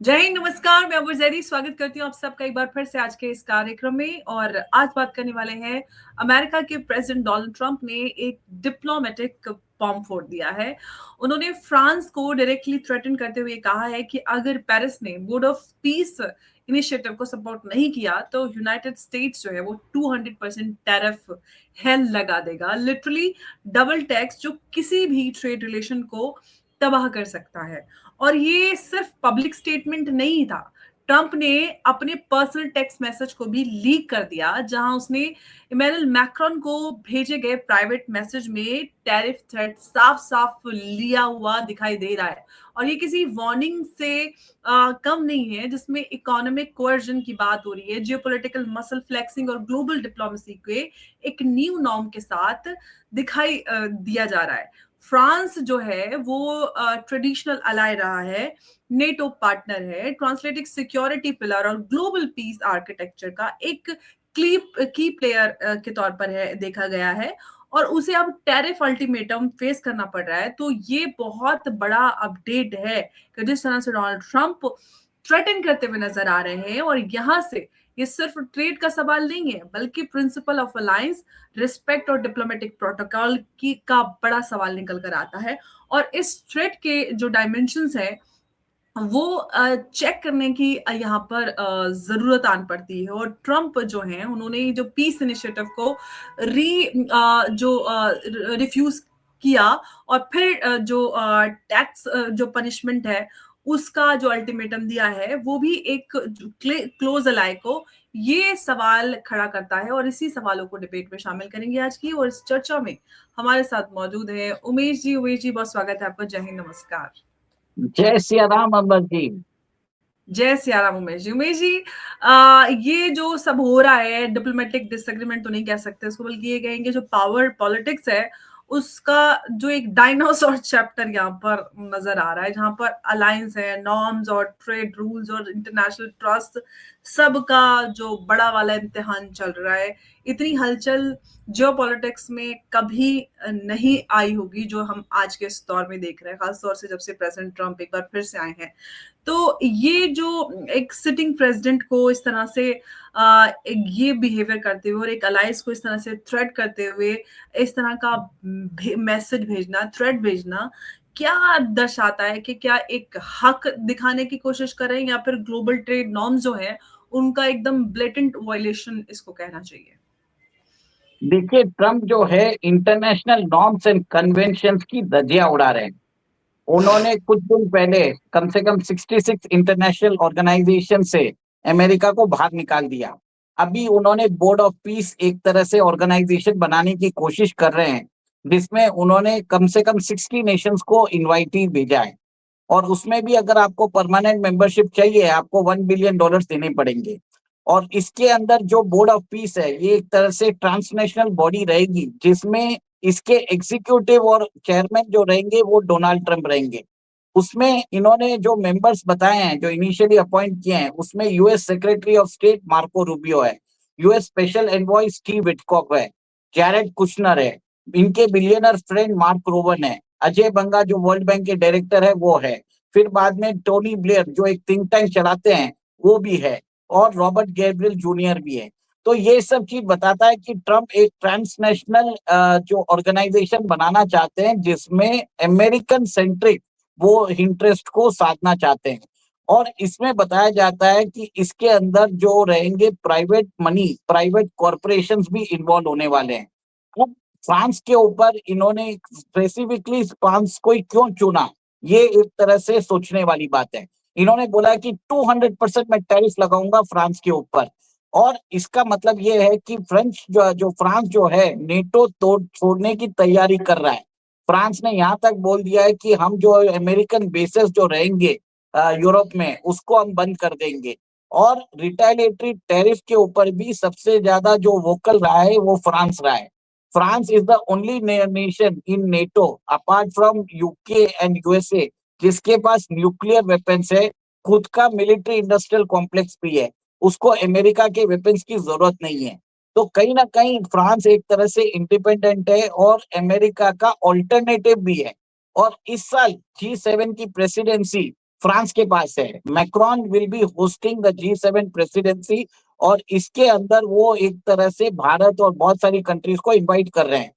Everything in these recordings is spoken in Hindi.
जय हिंद, नमस्कार। मैं अबू जैदी स्वागत करती हूँ आप सबका एक बार फिर से आज के इस कार्यक्रम में। और आज बात करने वाले हैं अमेरिका के प्रेसिडेंट डोनाल्ड ट्रंप ने एक डिप्लोमेटिक बॉम्ब फोड़ दिया है। उन्होंने फ्रांस को डायरेक्टली थ्रेटन करते हुए कहा है कि अगर पेरिस ने बोर्ड ऑफ पीस इनिशिएटिव को सपोर्ट नहीं किया तो यूनाइटेड स्टेट्स जो है वो 200% टैरिफ हेल लगा देगा। लिटरली डबल टैक्स जो किसी भी ट्रेड रिलेशन को तबाह कर सकता है। और ये सिर्फ पब्लिक स्टेटमेंट नहीं था, ट्रंप ने अपने पर्सनल टेक्स्ट मैसेज को भी लीक कर दिया, जहां उसने इमैनुअल मैक्रोन को भेजे गए प्राइवेट मैसेज में टैरिफ थ्रेट साफ साफ लिया हुआ दिखाई दे रहा है। और ये किसी वार्निंग से कम नहीं है, जिसमें इकोनॉमिक कोअर्जन की बात हो रही है, जियोपॉलिटिकल मसल फ्लेक्सिंग और ग्लोबल डिप्लोमेसी के एक न्यू नॉर्म के साथ दिखाई दिया जा रहा है। फ्रांस जो है वो ट्रेडिशनल अलाय रहा है, नेटो पार्टनर है, ट्रांसलेटिक सिक्योरिटी पिलर और ग्लोबल पीस आर्किटेक्चर का एक की प्लेयर के तौर पर है देखा गया है। और उसे अब टैरिफ अल्टीमेटम फेस करना पड़ रहा है। तो ये बहुत बड़ा अपडेट है कि जिस तरह से डोनाल्ड ट्रंप थ्रेटन करते हुए नजर आ रहे हैं। और यहां से ये सिर्फ ट्रेड का सवाल नहीं है, बल्कि प्रिंसिपल ऑफ अलायंस, रिस्पेक्ट और डिप्लोमेटिक प्रोटोकॉल की का बड़ा सवाल निकल कर आता है। और इस थ्रेट के जो डायमेंशंस है वो चेक करने की यहाँ पर जरूरत आन पड़ती है। और ट्रंप जो हैं उन्होंने जो पीस इनिशिएटिव को जो रिफ्यूज किया, और फिर जो टैक्स जो पनिशमेंट है उसका जो अल्टीमेटम दिया है, वो भी एक क्लोज अलाय को ये सवाल खड़ा करता है। और इसी सवालों को डिबेट में शामिल करेंगे आज की। और इस चर्चा में हमारे साथ मौजूद है उमेश जी। उमेश जी, बहुत स्वागत है आपका। जय हिंद, नमस्कार। जय सिया राम अमर जी। जय सिया राम उमेश जी। उमेश जी, ये जो सब हो रहा है, डिप्लोमेटिक डिसएग्रीमेंट तो नहीं कह सकते उसको, बल्कि ये कहेंगे जो पावर पॉलिटिक्स है उसका जो एक डायनासोर चैप्टर यहाँ पर नजर आ रहा है, जहां पर अलायंस है, नॉर्म्स और ट्रेड रूल्स और इंटरनेशनल ट्रस्ट सबका जो बड़ा वाला इम्तिहान चल रहा है। इतनी हलचल जियोपॉलिटिक्स में कभी नहीं आई होगी जो हम आज के इस दौर में देख रहे हैं, खासतौर से जब से प्रेसिडेंट ट्रंप एक बार फिर से आए हैं। तो ये जो एक सिटिंग प्रेसिडेंट को इस तरह से ये बिहेवियर करते हुए और एक अलायंस को इस तरह से थ्रेट करते हुए इस तरह का मैसेज भेजना, थ्रेट भेजना, क्या दर्शाता है? कि क्या एक हक दिखाने की कोशिश कर रहे हैं, या फिर ग्लोबल ट्रेड नॉर्म्स जो है उनका एकदम ब्लेटेंट वायलेशन इसको कहना चाहिए? देखिए, ट्रम्प जो है इंटरनेशनल नॉर्म्स एंड कन्वेंशंस की धज्जियां उड़ा रहे हैं। उन्होंने कुछ दिन पहले कम से कम 66 इंटरनेशनल ऑर्गेनाइजेशन से अमेरिका को बाहर निकाल दिया। अभी उन्होंने बोर्ड ऑफ पीस एक तरह से ऑर्गेनाइजेशन बनाने की कोशिश कर रहे हैं, जिसमें उन्होंने कम से कम 60 नेशंस को इनवाइटी भेजा है। और उसमें भी अगर आपको परमानेंट मेंबरशिप चाहिए, आपको $1 बिलियन देने पड़ेंगे। और इसके अंदर जो बोर्ड ऑफ पीस है, ये एक तरह से ट्रांसनेशनल बॉडी रहेगी, जिसमें इसके एग्जीक्यूटिव और चेयरमैन जो रहेंगे वो डोनाल्ड ट्रंप रहेंगे। उसमें इन्होंने जो मेंबर्स बताए हैं, जो इनिशियली अपॉइंट किए हैं, उसमें US secretary of state Marco Rubio है, US special envoy Steve Witkoff है, जैरेड कुशनर है, इनके बिलियनर फ्रेंड मार्क रोवन है, अजय बंगा जो वर्ल्ड बैंक के डायरेक्टर है वो है, फिर बाद में टोनी ब्लेयर जो एक थिंक टैंक चलाते हैं वो भी है, और रॉबर्ट गैब्रियल जूनियर भी है। तो ये सब चीज बताता है कि ट्रंप एक ट्रांसनेशनल जो ऑर्गेनाइजेशन बनाना चाहते हैं, जिसमें अमेरिकन सेंट्रिक वो इंटरेस्ट को साधना चाहते हैं। और इसमें बताया जाता है कि इसके अंदर जो रहेंगे प्राइवेट मनी, प्राइवेट कॉरपोरेशंस भी इन्वॉल्व होने वाले हैं। अब फ्रांस के ऊपर इन्होंने स्पेसिफिकली फ्रांस को ही क्यों चुना, ये एक तरह से सोचने वाली बात है। इन्होंने बोला कि 200% मैं टैरिफ लगाऊंगा फ्रांस के ऊपर। और इसका मतलब ये है कि फ्रांस जो है नेटो छोड़ने की तैयारी कर रहा है। फ्रांस ने यहाँ तक बोल दिया है कि हम जो अमेरिकन बेसेस जो रहेंगे यूरोप में, उसको हम बंद कर देंगे। और रिटेलिएटरी टैरिफ के ऊपर भी सबसे ज्यादा जो वोकल रहा है वो फ्रांस रहा है। France is the only nation in NATO apart from UK and USA जिसके पास न्यूक्लियर वेपन्स है, खुद का मिलिट्री इंडस्ट्रियल कॉम्प्लेक्स भी है। उसको अमेरिका के वेपन्स की जरूरत नहीं है। तो कहीं ना कहीं फ्रांस एक तरह से इंडिपेंडेंट है और अमेरिका का ऑल्टरनेटिव भी है। और इस साल G7 की प्रेसिडेंसी फ्रांस के पास है। Macron will be hosting the G7 presidency, और इसके अंदर वो एक तरह से भारत और बहुत सारी कंट्रीज को इनवाइट कर रहे हैं।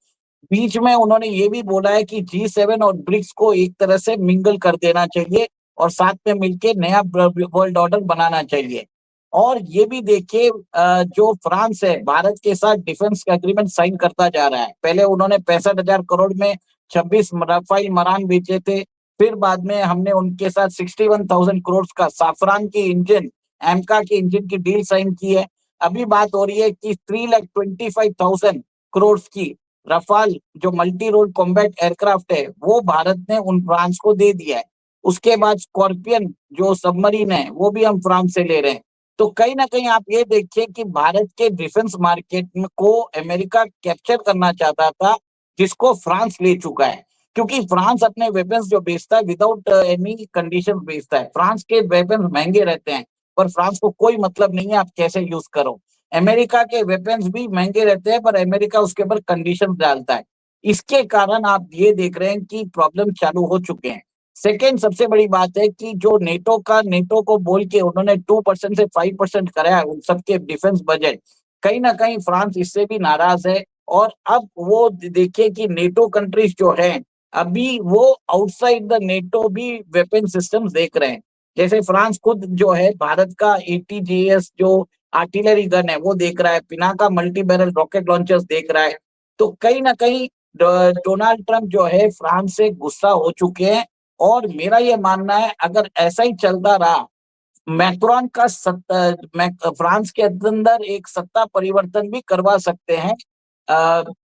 बीच में उन्होंने ये भी बोला है कि G7 और ब्रिक्स को एक तरह से मिंगल कर देना चाहिए और साथ में मिलके नया वर्ल्ड ऑर्डर बनाना चाहिए। और ये भी देखिए, जो फ्रांस है भारत के साथ डिफेंस एग्रीमेंट साइन करता जा रहा है। पहले उन्होंने 65,000 करोड़ में 26 राफेल मरान बेचे थे। फिर बाद में हमने उनके साथ 61,000 करोड़ का साफरान की इंजन, एमका के इंजन की डील साइन की है। अभी बात हो रही है कि 3,25,000 करोड़ की रफाल जो मल्टी रोल कॉम्बैट एयरक्राफ्ट है वो भारत ने उन फ्रांस को दे दिया है। उसके बाद स्कॉर्पियन जो सबमरीन है वो भी हम फ्रांस से ले रहे हैं। तो कहीं ना कहीं आप ये देखिए कि भारत के डिफेंस मार्केट को अमेरिका कैप्चर करना चाहता था, जिसको फ्रांस ले चुका है। क्योंकि फ्रांस अपने वेपन्स जो बेचता है विदाउट एनी कंडीशन बेचता है। फ्रांस के वेपन्स महंगे रहते हैं, पर फ्रांस को कोई मतलब नहीं है आप कैसे यूज करो। अमेरिका के वेपन्स भी महंगे रहते हैं, पर अमेरिका उसके ऊपर कंडीशन डालता है। इसके कारण आप ये देख रहे हैं कि प्रॉब्लम चालू हो चुके हैं। सेकेंड सबसे बड़ी बात है कि जो नेटो को बोल के उन्होंने 2% से 5% कराया उन सबके डिफेंस बजट, कहीं ना कहीं फ्रांस इससे भी नाराज है। और अब वो देखिए कि नेटो कंट्रीज जो है अभी वो आउटसाइड द नेटो भी वेपन सिस्टम देख रहे हैं। जैसे फ्रांस खुद जो है भारत का ATGS जो आर्टिलरी गन है वो देख रहा है, Pinaka multi barrel rocket launchers देख रहा है। तो कहीं ना कहीं डोनाल्ड ट्रंप जो है फ्रांस से गुस्सा हो चुके हैं। और मेरा ये मानना है अगर ऐसा ही चलता रहा, मैक्रोन का फ्रांस के अंदर एक सत्ता परिवर्तन भी करवा सकते हैं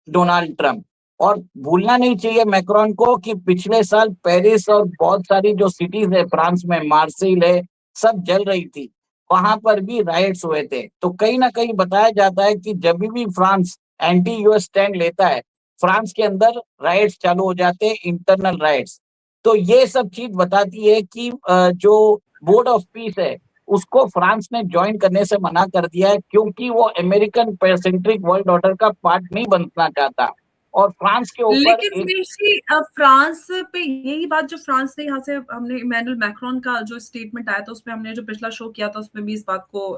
डोनाल्ड ट्रंप। और भूलना नहीं चाहिए मैक्रोन को कि पिछले साल पेरिस और बहुत सारी जो सिटीज है फ्रांस में, मार्सेल है, सब जल रही थी। वहां पर भी राइट्स हुए थे। तो कहीं ना कहीं बताया जाता है कि जब भी फ्रांस एंटी यूएस स्टैंड लेता है, फ्रांस के अंदर राइट्स चालू हो जाते हैं, इंटरनल राइट्स। तो ये सब चीज बताती है कि जो बोर्ड ऑफ पीस है उसको फ्रांस ने ज्वाइन करने से मना कर दिया है, क्योंकि वो अमेरिकन सेंट्रिक वर्ल्ड ऑर्डर का पार्ट नहीं बनना चाहता। और फ्रांस के ऊपर लेकिन एक निशी फ्रांस पे यही बात जो फ्रांस ने यहाँ से हमने इमैनुअल मैक्रोन का जो स्टेटमेंट आया था उसमें हमने जो पिछला शो किया था उसमें भी इस बात को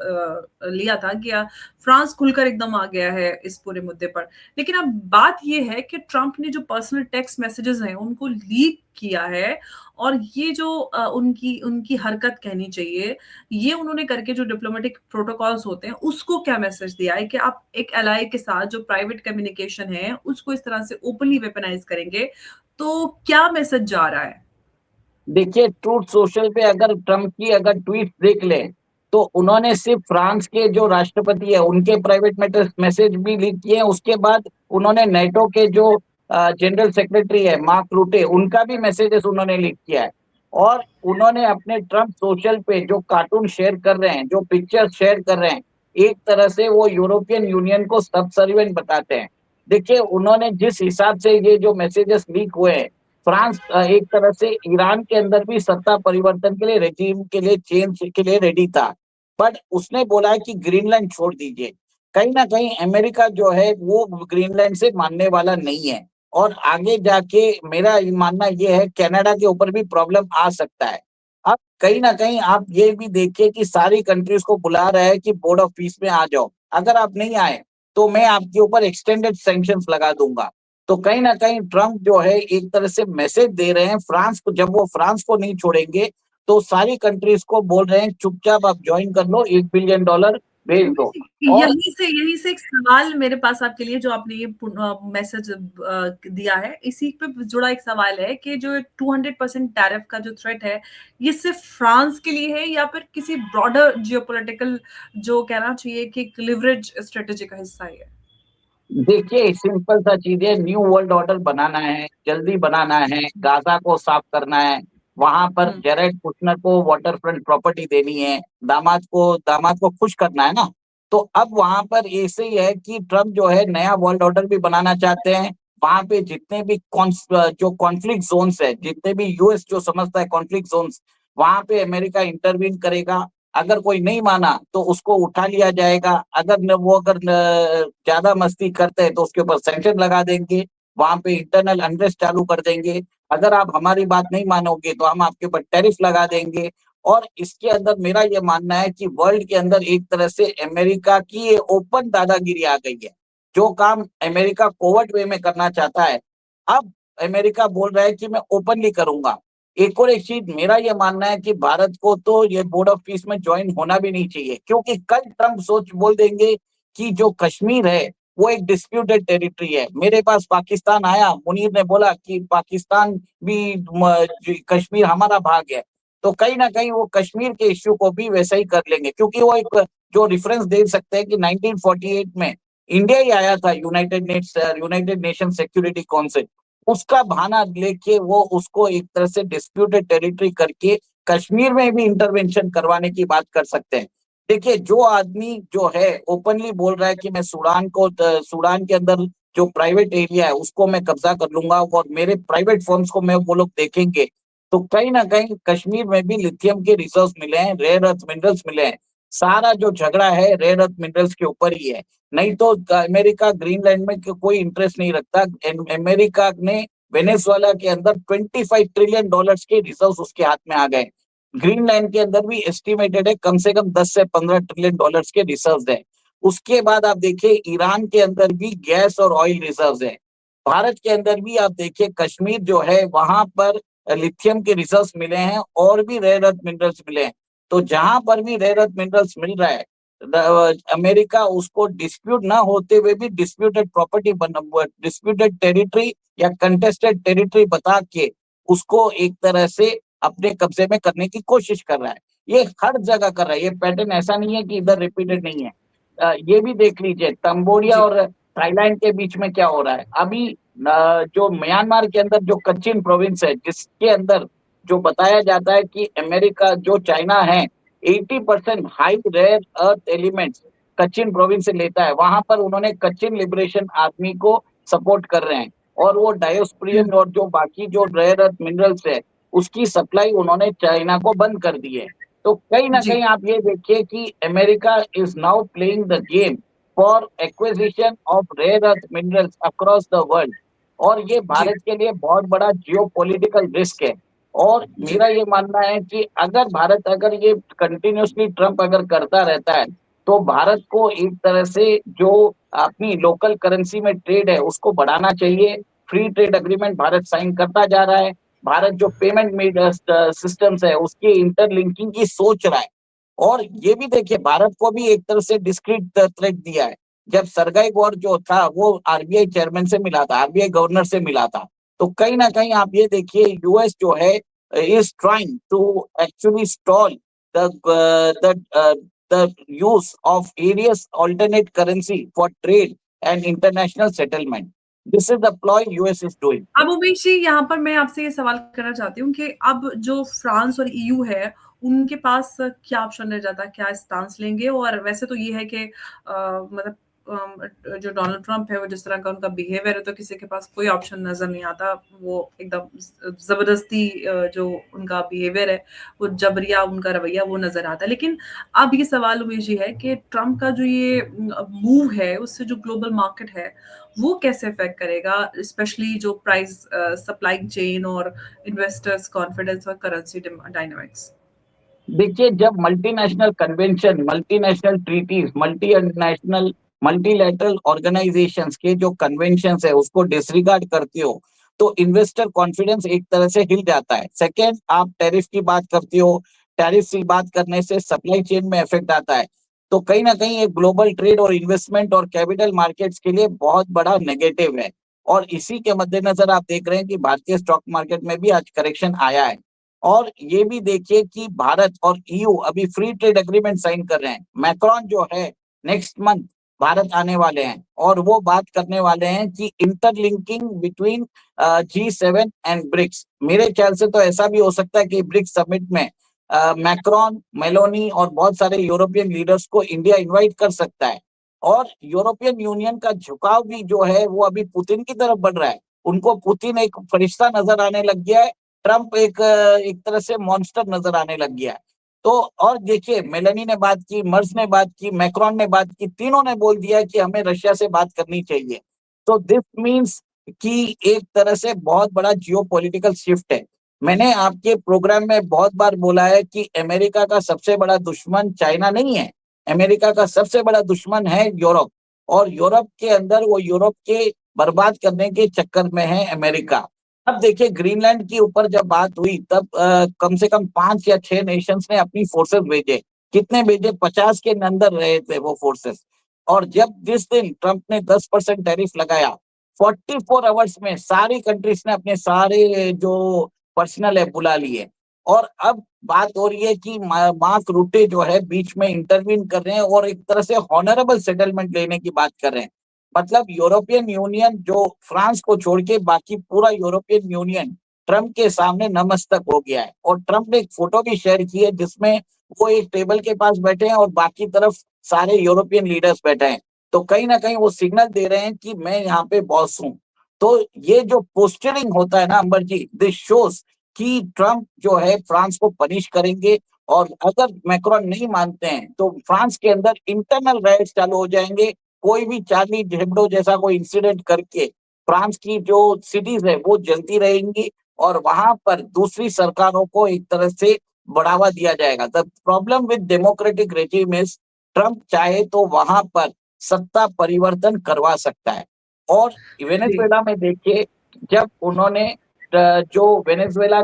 लिया था कि फ्रांस खुलकर एकदम आ गया है इस पूरे मुद्दे पर। लेकिन अब बात ये है कि ट्रंप ने जो पर्सनल टेक्स्ट मैसेजेस हैं उनको लीक किया है, और ये जो उनकी उनकी हरकत कहनी चाहिए, ये उन्होंने करके जो डिप्लोमेटिक प्रोटोकॉल्स होते हैं उसको क्या मैसेज दिया है कि आप एक एलाई के साथ जो प्राइवेट कम्युनिकेशन है उसको इस तरह से ओपनली वेपनाइज करेंगे, तो क्या मैसेज जा रहा है? देखिए, ट्रूथ सोशल पे अगर ट्रम्प की अगर ट्वीट देख ले तो उन्होंने सिर्फ फ्रांस के जो राष्ट्रपति है उनके प्राइवेट मैसेज भी लीक किए हैं। उसके बाद उन्होंने नेटो के जो जनरल सेक्रेटरी है मार्क रूटे, उनका भी मैसेजेस उन्होंने लीक किया है। और उन्होंने अपने ट्रम्प सोशल पे जो कार्टून शेयर कर रहे हैं, जो पिक्चर शेयर कर रहे हैं, एक तरह से वो यूरोपियन यूनियन को सबसर्विएंट बताते हैं। देखिए, उन्होंने जिस हिसाब से ये जो मैसेजेस लीक हुए हैं, फ्रांस एक तरह से ईरान के अंदर भी सत्ता परिवर्तन के लिए, रेजिम के लिए, चेंज के लिए रेडी था। बट उसने बोला है कि ग्रीनलैंड छोड़ दीजिए। कहीं ना कहीं अमेरिका जो है वो ग्रीनलैंड से मानने वाला नहीं है। और आगे जाके मेरा मानना यह है कनाडा के ऊपर भी प्रॉब्लम आ सकता है। अब कहीं ना कहीं आप ये भी देखिए कि सारी कंट्रीज को बुला रहा है कि बोर्ड ऑफ पीस में आ जाओ। अगर आप नहीं आए तो मैं आपके ऊपर एक्सटेंडेड सैंक्शंस लगा दूंगा। तो कहीं ना कहीं ट्रंप जो है एक तरह से मैसेज दे रहे हैं फ्रांस को। जब वो फ्रांस को नहीं छोड़ेंगे तो सारी कंट्रीज को बोल रहे हैं चुपचाप आप ज्वाइन कर लो, $1 बिलियन भेज दो। और यही से एक सवाल मेरे पास आपके लिए, जो आपने ये मैसेज दिया है इसी पे जुड़ा एक सवाल है कि जो 200% टैरिफ का जो थ्रेट है ये सिर्फ फ्रांस के लिए है या फिर किसी ब्रॉडर जियोपॉलिटिकल जो कहना चाहिए कि लिवरेज स्ट्रेटेजी का हिस्सा है? देखिए, सिंपल सा चीज है, न्यू वर्ल्ड ऑर्डर बनाना है, जल्दी बनाना है, गाजा को साफ करना है, वहां पर जेरेड कुशनर को वाटर फ्रंट प्रॉपर्टी देनी है, दामाद को खुश करना है ना। तो अब वहां पर ऐसे ही है कि ट्रम्प जो है नया वर्ल्ड ऑर्डर भी बनाना चाहते हैं। वहां पे जितने भी जो कॉन्फ्लिक्ट जोन्स है, जितने भी यूएस जो समझता है कॉन्फ्लिक्ट जोन्स, वहां पे अमेरिका इंटरवीन करेगा। अगर कोई नहीं माना तो उसको उठा लिया जाएगा। अगर ज्यादा मस्ती करते हैं तो उसके ऊपर सैंक्शन लगा देंगे। वहां पे इंटरनल अनरेस्ट चालू कर देंगे, अगर आप हमारी बात नहीं मानोगे तो हम आपके ऊपर टैरिफ लगा देंगे। और इसके अंदर मेरा ये मानना है कि वर्ल्ड के अंदर एक तरह से अमेरिका की ये ओपन दादागिरी आ गई है। जो काम अमेरिका कोवर्ट वे में करना चाहता है, अब अमेरिका बोल रहा है कि मैं ओपनली करूंगा। एक चीज मेरा ये मानना है कि भारत को तो ये बोर्ड ऑफ पीस में ज्वाइन होना भी नहीं चाहिए, क्योंकि कल ट्रम्प सोच बोल देंगे कि जो कश्मीर है वो एक डिस्प्यूटेड टेरिटरी है। मेरे पास पाकिस्तान आया, मुनीर ने बोला कि पाकिस्तान भी कश्मीर हमारा भाग है, तो कहीं ना कहीं वो कश्मीर के इश्यू को भी वैसा ही कर लेंगे, क्योंकि वो एक जो रेफरेंस दे सकते हैं कि 1948 में इंडिया ही आया था यूनाइटेड नेशन सिक्योरिटी काउंसिल, उसका बहाना लेके वो उसको एक तरह से डिस्प्यूटेड टेरिटरी करके कश्मीर में भी इंटरवेंशन करवाने की बात कर सकते हैं। देखिए, जो आदमी जो है ओपनली बोल रहा है कि मैं सूडान के अंदर जो प्राइवेट एरिया है उसको मैं कब्जा कर लूंगा और मेरे प्राइवेट फर्म्स को मैं वो लोग देखेंगे, तो कहीं ना कहीं कश्मीर में भी लिथियम के रिसोर्स मिले हैं, रेयर अर्थ मिनरल्स मिले हैं। सारा जो झगड़ा है रेयर अर्थ मिनरल्स के ऊपर ही है। नहीं तो अमेरिका ग्रीनलैंड में कोई इंटरेस्ट नहीं रखता। अमेरिका ने वेनेजुएला के अंदर $25 ट्रिलियन के रिसोर्स उसके हाथ में आ गए। ग्रीनलैंड के अंदर भी एस्टिमेटेड है कम से कम 10 से 15 ट्रिलियन डॉलर्स के रिजर्व है। उसके बाद आप देखिए ईरान के अंदर भी गैस और ऑयल रिजर्व है। भारत के अंदर भी आप देखिए कश्मीर जो है वहां पर लिथियम के रिजर्व मिले हैं और भी रेयर अर्थ मिनरल्स मिले हैं। तो जहां पर भी रेयर अर्थ मिनरल्स मिल रहा है, अमेरिका उसको डिस्प्यूट ना होते हुए भी डिस्प्यूटेड टेरिटरी या कंटेस्टेड टेरिटरी बता के उसको एक तरह से अपने कब्जे में करने की कोशिश कर रहा है। ये हर जगह कर रहा है, ये पैटर्न ऐसा नहीं है कि इधर रिपीटेड नहीं है। ये भी देख लीजिए कंबोडिया जी, और थाईलैंड के बीच में क्या हो रहा है अभी। जो म्यांमार के अंदर जो कच्चिन प्रोविंस है, जिसके अंदर जो बताया जाता है कि अमेरिका जो चाइना है 80% high rare earth elements Kachin province से लेता है, वहां पर उन्होंने कच्चिन लिबरेशन आर्मी को सपोर्ट कर रहे हैं। और वो डायोस्प्रियन और जो बाकी जो रेयर अर्थ मिनरल्स है उसकी सप्लाई उन्होंने चाइना को बंद कर दी है। तो कहीं ना जी, कहीं आप ये देखिए कि America is now playing the game for acquisition of rare earth minerals across the world. और ये जी, भारत के लिए बहुत बड़ा जियोपॉलिटिकल रिस्क है। और जी, मेरा ये मानना है कि अगर भारत अगर ये कंटिन्यूअसली ट्रम्प अगर करता रहता है तो भारत को एक तरह से जो अपनी लोकल करेंसी में ट्रेड है उसको बढ़ाना चाहिए। Free trade agreement Bharat sign करता जा रहा है। भारत जो पेमेंट सिस्टम्स है उसकी इंटरलिंकिंग की सोच रहा है। और ये भी देखिए भारत को भी एक तरह से डिस्क्रीट थ्रेट दिया है। जब सरगाई गौर जो था वो आरबीआई चेयरमैन से मिला था, आरबीआई गवर्नर से मिला था। तो कहीं ना कहीं आप ये देखिए यूएस जो है is trying to actually stall the the use of various alternate currency for trade and international settlement. This is the ploy US is doing. अब उमेश जी, यहाँ पर मैं आपसे ये सवाल करना चाहती हूँ कि अब जो फ्रांस और ईयू है, उनके पास क्या ऑप्शन रह जाता है? क्या स्टांस लेंगे? और वैसे तो ये है कि मतलब जो डोनाल्ड ट्रम्प है, वो जिस तरह का उनका बिहेवियर है, तो किसी के पास कोई ऑप्शन नज़र नहीं आता। वो एकदम ज़बरदस्ती जो उनका बिहेवियर है, वो जबरिया उनका रवैया वो नज़र आता है। लेकिन अब ये सवाल उमेश जी है कि ट्रम्प का जो ये मूव है, उससे जो ग्लोबल मार्केट है, वो कैसे अफेक्ट करेगा, स्पेशली जो प्राइस सप्लाई चेन और इन्वेस्टर्स कॉन्फिडेंस और करेंसी डायनामिक्स। देखिए, जब multinational convention, multinational treaties, multinational multilateral organisations के जो कन्वेंशंस है उसको डिसरिगार्ड करते हो तो इन्वेस्टर कॉन्फिडेंस एक तरह से हिल जाता है। सेकेंड, आप टैरिफ की बात करते हो, टैरिफ की बात करने से सप्लाई चेन में इफेक्ट आता है। तो कहीं ना कहीं ये ग्लोबल ट्रेड और इन्वेस्टमेंट और कैपिटल मार्केट्स के लिए बहुत बड़ा नेगेटिव है। और इसी के मद्देनजर आप देख रहे हैं कि भारतीय स्टॉक मार्केट में भी आज करेक्शन आया है। और ये भी देखिए कि भारत और ईयू अभी फ्री ट्रेड एग्रीमेंट साइन कर रहे हैं। मैक्रॉन जो है नेक्स्ट मंथ भारत आने वाले हैं और वो बात करने वाले हैं कि interlinking between G7 and BRICS. मेरे ख्याल से तो ऐसा भी हो सकता है कि ब्रिक्स समिट में मैक्रॉन, मेलोनी और बहुत सारे यूरोपियन लीडर्स को इंडिया इनवाइट कर सकता है। और यूरोपियन यूनियन का झुकाव भी जो है वो अभी पुतिन की तरफ बढ़ रहा है। उनको पुतिन एक फरिश्ता नजर आने लग गया है, ट्रम्प एक तरह से मॉन्स्टर नजर आने लग गया है। तो और देखिए मेलानी ने बात की, मर्स ने बात की, मैक्रोन ने बात की, तीनों ने बोल दिया कि हमें रशिया से बात करनी चाहिए। तो दिस मीन्स की एक तरह से बहुत बड़ा जियोपॉलिटिकल शिफ्ट है। मैंने आपके प्रोग्राम में बहुत बार बोला है कि अमेरिका का सबसे बड़ा दुश्मन चाइना नहीं है, अमेरिका का सबसे बड़ा दुश्मन है यूरोप, और यूरोप के अंदर वो यूरोप के बर्बाद करने के चक्कर में है अमेरिका। अब देखिए ग्रीनलैंड के ऊपर जब बात हुई तब कम से कम 5 या 6 नेशंस ने अपनी फोर्सेस भेजे। कितने भेजे? 50 के अंदर रहे थे वो फोर्सेस। और जब जिस दिन ट्रंप ने 10% टैरिफ लगाया, 44 आवर्स में सारी कंट्रीज ने अपने सारे जो पर्सनल है बुला लिए। और अब बात हो रही है कि मार्क रूटे जो है बीच में इंटरवीन कर रहे हैं और एक तरह से हॉनरेबल सेटलमेंट लेने की बात कर रहे हैं। मतलब यूरोपियन यूनियन जो फ्रांस को छोड़ के बाकी पूरा यूरोपियन यूनियन ट्रंप के सामने नतमस्तक हो गया है। और ट्रंप ने एक फोटो भी शेयर की है जिसमें वो एक टेबल के पास बैठे हैं और बाकी तरफ सारे यूरोपियन लीडर्स बैठे हैं। तो कहीं ना कहीं वो सिग्नल दे रहे हैं कि मैं यहाँ पे बॉस हूँ। तो ये जो पोस्टरिंग होता है ना अंबर जी, दिस शोज कि ट्रंप जो है फ्रांस को पनिश करेंगे। और अगर मैक्रोन नहीं मानते हैं तो फ्रांस के अंदर इंटरनल राइट्स चालू हो जाएंगे। कोई भी चार्ली हेब्डो जैसा कोई इंसिडेंट करके फ्रांस की जो सिटीज है वो जलती रहेंगी और वहां पर दूसरी सरकारों को एक तरह से बढ़ावा दिया जाएगा। The problem with democratic regime is Trump चाहे तो वहां पर सत्ता परिवर्तन करवा सकता है। और जी, वेनेजुएला में देखिए, जब उन्होंने जो वेनेजुएला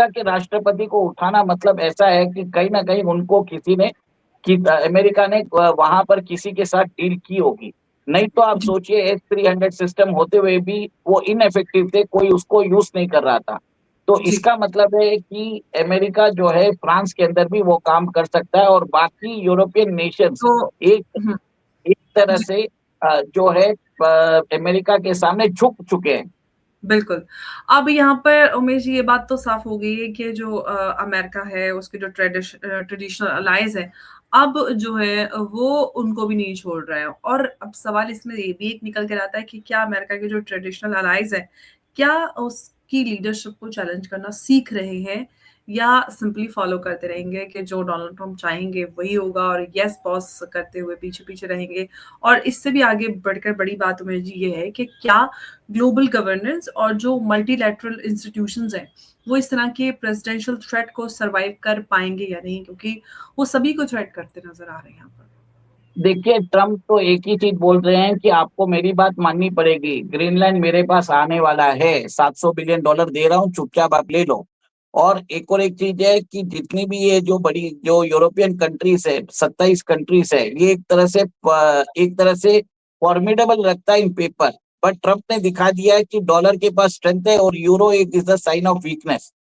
के राष्ट्रपति को उठाना मतलब ऐसा है कि कहीं ना कहीं उनको किसी ने कि अमेरिका ने वहां पर किसी के साथ डील की होगी। नहीं तो आप सोचिए S-300 सिस्टम होते हुए भी वो इनइफेक्टिव थे, कोई उसको यूज नहीं कर रहा था। तो जी। इसका मतलब है कि अमेरिका जो है फ्रांस के अंदर भी वो काम कर सकता है और बाकी यूरोपियन नेशंस तो एक हुँ, एक तरह जी। से जो है अमेरिका के सामने झुक चुके हैं। बिल्कुल। अब यहाँ पर उमेश जी ये बात तो साफ़ हो गई है कि जो अमेरिका है उसके जो ट्रेडिशनल अलाइज़ हैं, अब जो है वो उनको भी नहीं छोड़ रहा है और अब सवाल इसमें ये भी एक निकल कर आता है कि क्या अमेरिका के जो ट्रेडिशनल अलाइज़ हैं, क्या उसकी लीडरशिप को चैलेंज करना सीख रहे हैं या सिंपली फ़ॉलो करते रहेंगे कि जो डोनाल्ड ट्रम्प चाहेंगे वही होगा और येस बॉस करते हुए पीछे-पीछे रहेंगे? और इससे भी आगे बढ़कर बड़ी बात उमेश जी ये है कि क्या ग्लोबल गवर्नेंस और जो मल्टीलैटरल इंस्टीट्यूशंस हैं, वो इस तरह के प्रेसिडेंशियल थ्रेट को सर्वाइव कर पाएँगे या नहीं? क्योंकि वो सभी को थ्रेट करते नज़र आ रहे हैं यहाँ पर। देखिए ट्रम्प तो एक ही चीज बोल रहे हैं कि आपको मेरी बात माननी पड़ेगी, ग्रीनलैंड मेरे पास आने वाला है, $700 बिलियन दे रहा हूँ, चुपचाप आप ले लो। और एक चीज है कि जितनी भी ये जो बड़ी जो यूरोपियन कंट्रीज है, 27 कंट्रीज है, ये एक तरह से फॉर्मिडेबल लगता है इन पेपर। बट ट्रम्प ने दिखा दिया है कि डॉलर के पास स्ट्रेंथ है और यूरो एक is the sign of weakness.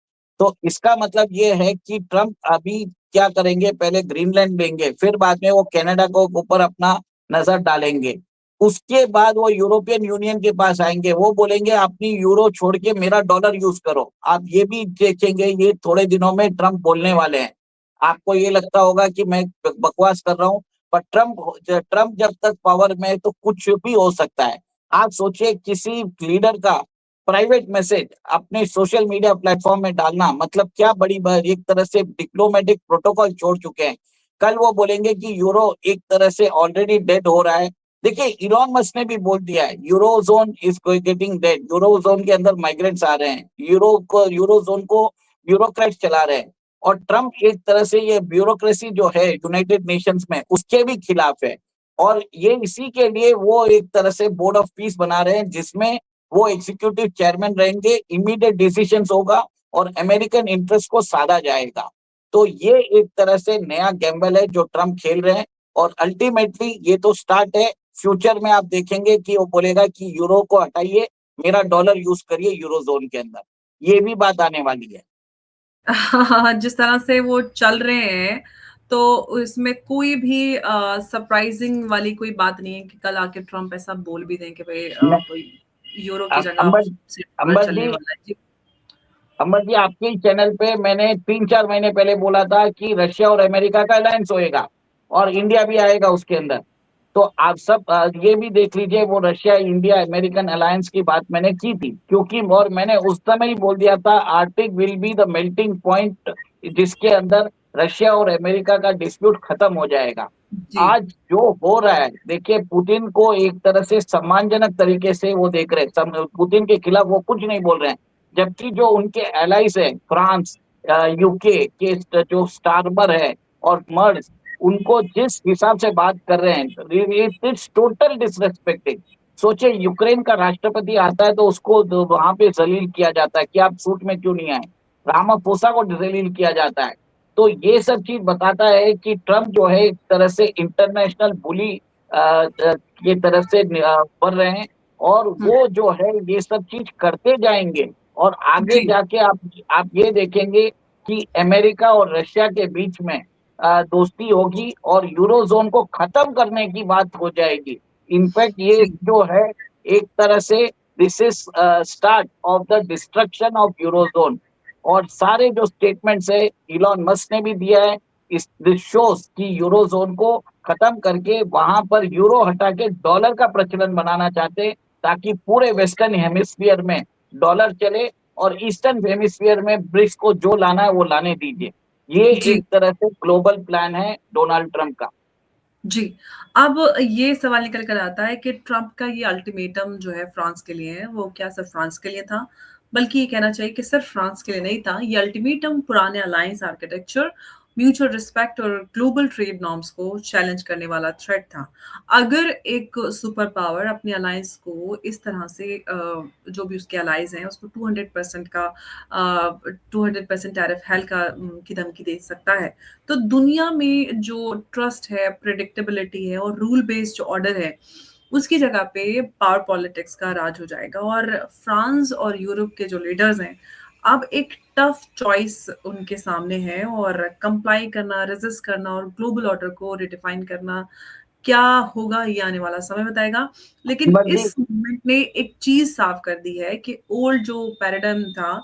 तो इसका मतलब ये है कि ट्रम्प अभी क्या करेंगे, पहले ग्रीनलैंड लेंगे, फिर बाद में वो कनाडा को ऊपर अपना नजर डालेंगे। उसके बाद वो यूरोपियन यूनियन के पास आएंगे, वो बोलेंगे अपनी यूरो छोड़ के मेरा डॉलर यूज करो। आप ये भी देखेंगे, ये थोड़े दिनों में ट्रम्प बोलने वाले हैं। आपको ये लगता होगा कि मैं बकवास कर रहा हूँ, पर ट्रम्प जब तक पावर में है तो कुछ भी हो सकता है। आप सोचिए किसी लीडर का प्राइवेट मैसेज अपने सोशल मीडिया प्लेटफॉर्म में डालना मतलब क्या बड़ी बात, एक तरह से डिप्लोमेटिक प्रोटोकॉल छोड़ चुके हैं। कल वो बोलेंगे कि यूरो एक तरह से ऑलरेडी डेड हो रहा है। देखिए इलॉन मस्क ने भी बोल दिया है eurozone is getting dead, eurozone के अंदर माइग्रेंट्स आ रहे हैं, यूरोजोन को ब्यूरोक्रेट्स चला रहे हैं। और ट्रम्प एक तरह से ये ब्यूरोक्रेसी जो है यूनाइटेड नेशंस में उसके भी खिलाफ है। और ये इसी के लिए वो एक तरह से बोर्ड ऑफ पीस बना रहे हैं जिसमें वो एग्जीक्यूटिव चेयरमैन रहेंगे, इमीडिएट डिसीजंस होगा और अमेरिकन इंटरेस्ट को साधा जाएगा। तो ये एक तरह से नया गैम्बल है जो ट्रम्प खेल रहे हैं। और अल्टीमेटली ये तो स्टार्ट है, फ्यूचर में आप देखेंगे कि वो बोलेगा कि यूरो को हटाइए, मेरा डॉलर यूज करिए यूरोजोन के अंदर। ये भी बात आने वाली है। जिस तरह से वो चल रहे हैं, तो इसमें कोई भी सरप्राइज़िंग वाली कोई बात नहीं है कि कल आके ट्रम्प ऐसा बोल भी दें कि भई मैं- अब यूरो की जगह अब अंबर से डॉलर अंबर चलने जी वाला है। जी। अंबर जी आपके ही चैनल पे मैंने 3-4 महीने पहले बोला था कि रशिया और अमेरिका का अलायंस होएगा और इंडिया भी आएगा उसके अंदर। तो आप सब ये भी देख लीजिए, वो रशिया इंडिया अमेरिकन अलायंस की बात मैंने की थी, क्योंकि और मैंने उस समय ही बोल दिया था Arctic will be the melting point जिसके अंदर रशिया और अमेरिका का डिस्प्यूट खत्म हो जाएगा। जी आज जो हो रहा है, देखिए पुतिन को एक तरह से सम्मानजनक तरीके से वो देख रहे हैं, पुतिन के खिलाफ वो कुछ नहीं बोल रहे हैं, जबकि जो उनके एलाइज है फ्रांस, यूके के जो स्टारमर है और मर्स, उनको जिस हिसाब से बात कर रहे हैं, इट्स टोटल डिसरेस्पेक्टिंग। सोचिए यूक्रेन का राष्ट्रपति आता है तो उसको वहां पे जलील किया जाता है कि आप सूट में क्यों नहीं आए, रामाफोसा को जलील किया जाता है। तो ये सब चीज बताता है कि ट्रम्प जो है एक तरह से इंटरनेशनल बुली की तरफ से बढ़ रहे हैं, और हम्म, वो जो है ये सब चीज करते जाएंगे। और आगे जी जाके आप ये देखेंगे कि अमेरिका और रशिया के बीच में दोस्ती होगी और यूरोजोन को खत्म करने की बात हो जाएगी। इनफैक्ट ये जी जो है एक तरह से this is start of the destruction of eurozone. और सारे जो स्टेटमेंट्स है इलॉन मस्क ने भी दिया है, इस दिस शोज कि यूरोजोन को खत्म करके वहां पर यूरो हटा के डॉलर का प्रचलन बनाना चाहते हैं, ताकि पूरे वेस्टर्न हेमिस्फीयर में डॉलर चले और ईस्टर्न हेमिस्फीयर में ब्रिक्स को जो लाना है वो लाने दीजिए। ये जी एक तरह से ग्लोबल प्लान है डोनाल्ड ट्रंप का। जी। अब ये सवाल निकल कर आता है कि ट्रम्प का ये अल्टीमेटम जो है फ्रांस के लिए है, वो क्या सिर्फ फ्रांस के लिए था? बल्कि ये कहना चाहिए कि सिर्फ फ्रांस के लिए नहीं था, ये अल्टीमेटम पुराने अलायंस आर्किटेक्चर, म्यूचुअल रिस्पेक्ट और ग्लोबल ट्रेड नॉर्म्स को चैलेंज करने वाला थ्रेट था। अगर एक सुपर पावर अपने अलायंस को इस तरह से जो भी उसके अलाइज हैं, उसको 200% का 200% टैरिफ हेल का की धमकी दे सकता है, तो दुनिया में जो ट्रस्ट है, प्रेडिक्टेबिलिटी है और रूल बेस्ड ऑर्डर है, उसकी जगह पे पावर पॉलिटिक्स का राज हो जाएगा। और फ्रांस और यूरोप के जो लीडर्स हैं, अब एक टफ चॉइस उनके सामने है, और कंप्लाई करना, रेजिस्ट करना और ग्लोबल ऑर्डर को रिडिफाइन करना क्या होगा, ये आने वाला समय बताएगा। लेकिन बल्कि इस मूवमेंट ने एक चीज साफ कर दी है कि ओल्ड जो पैराडाइम था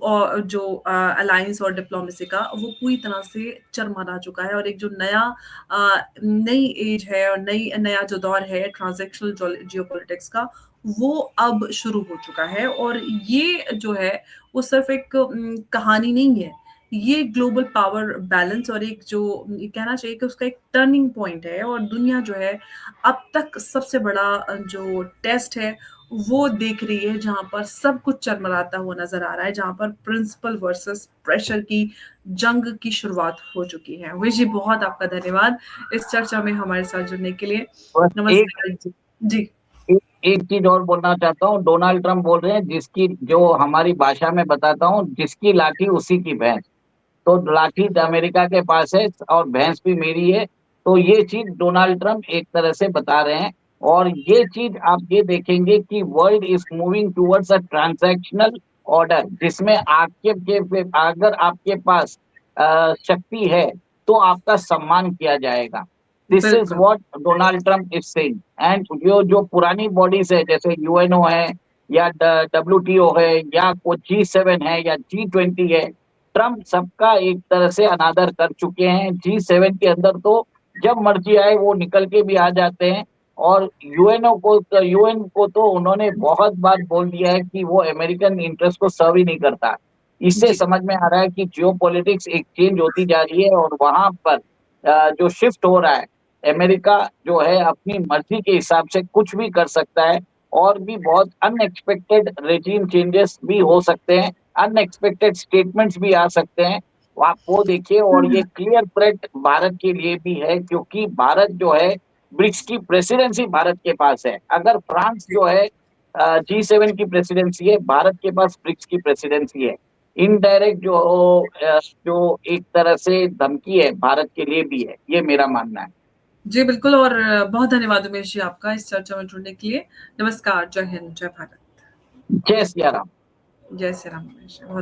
और जो अलायंस और डिप्लोमेसी का, वो पूरी तरह से चरमरा चुका है, और एक जो नई एज है और नया जो दौर है ट्रांजैक्शनल जियोपॉलिटिक्स का, वो अब शुरू हो चुका है। और ये जो है वो सिर्फ एक कहानी नहीं है, ये ग्लोबल पावर बैलेंस और एक जो ये कहना चाहिए कि उसका एक टर्निंग पॉइंट है। और दुनिया जो है अब तक सबसे बड़ा जो टेस्ट है वो देख रही है, जहां पर सब कुछ चरमराता हुआ नजर आ रहा है, जहां पर प्रिंसिपल वर्सेस प्रेशर की जंग की शुरुआत हो चुकी है। विश जी, बहुत आपका धन्यवाद इस चर्चा में हमारे साथ जुड़ने के लिए। बस नमस्कार जी। जी एक चीज और बोलना चाहता हूँ, डोनाल्ड ट्रंप बोल रहे हैं जिसकी, जो हमारी भाषा में बताता हूँ, जिसकी लाठी उसी की भैंस। तो लाठी अमेरिका के पास है और भैंस भी मेरी है। तो ये चीज डोनाल्ड ट्रंप एक तरह से बता रहे हैं। और ये चीज आप ये देखेंगे कि world is moving towards a transactional order, जिसमें अगर आपके पास शक्ति है तो आपका सम्मान किया जाएगा। दिस इज बिल्कुल। What Donald Trump is saying. And जो जो पुरानी बॉडीज है जैसे यूएनओ है या डब्ल्यूटीओ है या G7 है या G20 है, ट्रम्प सबका एक तरह से अनादर कर चुके हैं। G7 के अंदर तो जब मर्जी आए वो निकल के भी आ जाते हैं। और यूएन को तो उन्होंने बहुत बार बोल दिया है कि वो अमेरिकन इंटरेस्ट को सर्व ही नहीं करता। इससे जी समझ में आ रहा है कि जियो पॉलिटिक्स एक चेंज होती जा रही है और वहां पर जो शिफ्ट हो रहा है, अमेरिका जो है अपनी मर्जी के हिसाब से कुछ भी कर सकता है। और भी बहुत अनएक्सपेक्टेड रेजिम चेंजेस भी हो सकते हैं, अनएक्सपेक्टेड स्टेटमेंट्स भी आ सकते हैं। आप वो देखिए। और ये क्लियर थ्रेट भारत के लिए भी है, क्योंकि भारत जो है ब्रिक्स की प्रेसिडेंसी भारत के पास है। अगर फ्रांस जो है G7 की प्रेसिडेंसी है, भारत के पास ब्रिक्स की प्रेसिडेंसी है। इनडायरेक्ट जो एक तरह से धमकी है भारत के लिए भी है, ये मेरा मानना है। जी बिल्कुल। और बहुत धन्यवाद उमेश जी आपका इस चर्चा में जुड़ने के लिए। नमस्कार, जय हिंद, जय भारत। जय सिया राम। जय श्री राम। उमेश जी, बहुत